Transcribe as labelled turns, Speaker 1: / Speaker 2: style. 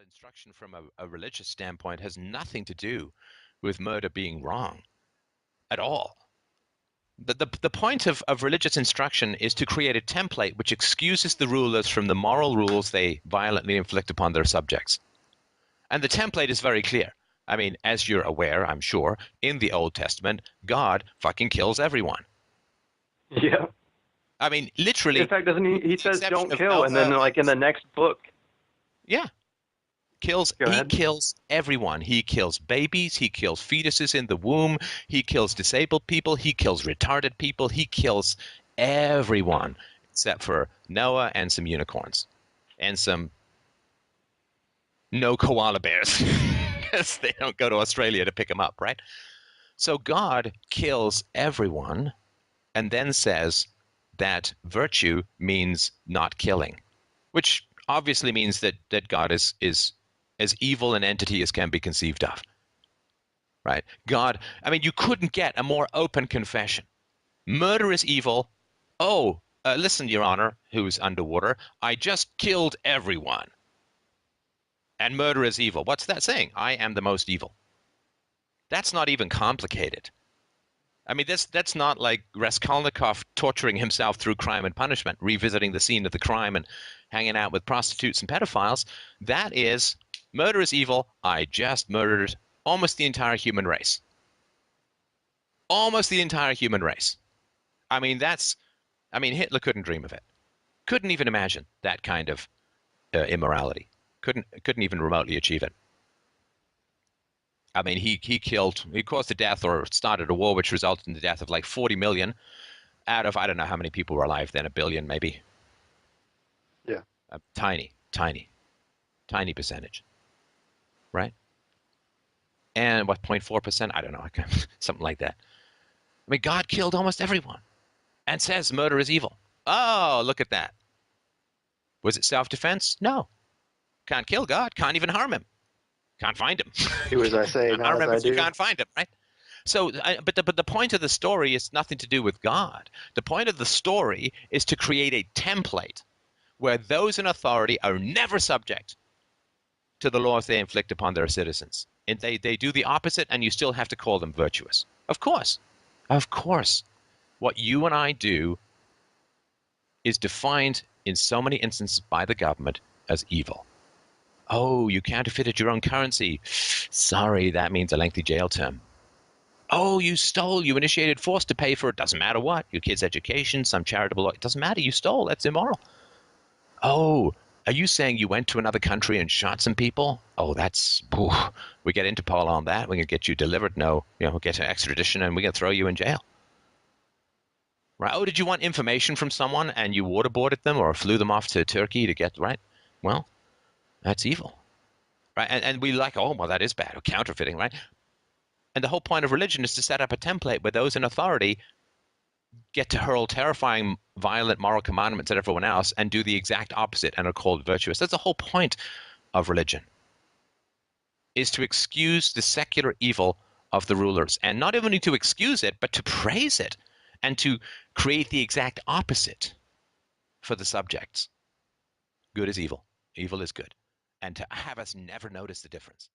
Speaker 1: instruction from a religious standpoint has nothing to do with murder being wrong at all. The point of religious instruction is to create a template which excuses the rulers from the moral rules they violently inflict upon their subjects. And the template is very clear. I mean, as you're aware, I'm sure, in the Old Testament, God fucking kills everyone.
Speaker 2: Yeah.
Speaker 1: I mean, literally.
Speaker 2: In fact, doesn't he? He says, "Don't kill," and then, like in the next book,
Speaker 1: yeah,
Speaker 2: Go
Speaker 1: he
Speaker 2: ahead.
Speaker 1: kills everyone. He kills babies. He kills fetuses in the womb. He kills disabled people. He kills retarded people. He kills everyone except for Noah and some unicorns and some no koala bears because they don't go to Australia to pick them up, right? So God kills everyone and then says that virtue means not killing, which obviously means that God is as evil an entity as can be conceived of. Right? God, I mean, you couldn't get a more open confession. Murder is evil. Oh, listen, Your Honor, who's underwater, I just killed everyone. And murder is evil. What's that saying? I am the most evil. That's not even complicated. I mean, that's not like Raskolnikov torturing himself through Crime and Punishment, revisiting the scene of the crime and hanging out with prostitutes and pedophiles. That is, murder is evil. I just murdered almost the entire human race. Almost the entire human race. I mean, Hitler couldn't dream of it. Couldn't even imagine that kind of immorality. Couldn't even remotely achieve it. I mean, he caused the death or started a war which resulted in the death of like 40 million out of, I don't know how many people were alive then, a billion maybe.
Speaker 2: Yeah.
Speaker 1: A tiny percentage, right? And what, 0.4%? I don't know, something like that. I mean, God killed almost everyone and says murder is evil. Oh, look at that. Was it self-defense? No. Can't kill God, can't even harm him. Can't find him.
Speaker 2: Do as I say, not as I
Speaker 1: You
Speaker 2: do.
Speaker 1: can't find him, right? So, but the point of the story is nothing to do with God. The point of the story is to create a template where those in authority are never subject to the laws they inflict upon their citizens. And they do the opposite, and you still have to call them virtuous. Of course. Of course. What you and I do is defined in so many instances by the government as evil. Oh, you counterfeited your own currency. Sorry, that means a lengthy jail term. Oh, you stole, you initiated force to pay for it. Doesn't matter what. Your kid's education, some charitable, it doesn't matter. You stole. That's immoral. Oh, are you saying you went to another country and shot some people? Oh, we get Interpol on that. We can get you delivered. No, we'll get an extradition and we can throw you in jail. Right? Oh, did you want information from someone and you waterboarded them or flew them off to Turkey to get, right? Well, that's evil. Right? And we like, oh, well, that is bad. Or counterfeiting, right? And the whole point of religion is to set up a template where those in authority get to hurl terrifying, violent moral commandments at everyone else and do the exact opposite and are called virtuous. That's the whole point of religion, is to excuse the secular evil of the rulers. And not only to excuse it, but to praise it and to create the exact opposite for the subjects. Good is evil. Evil is good. And to have us never notice the difference.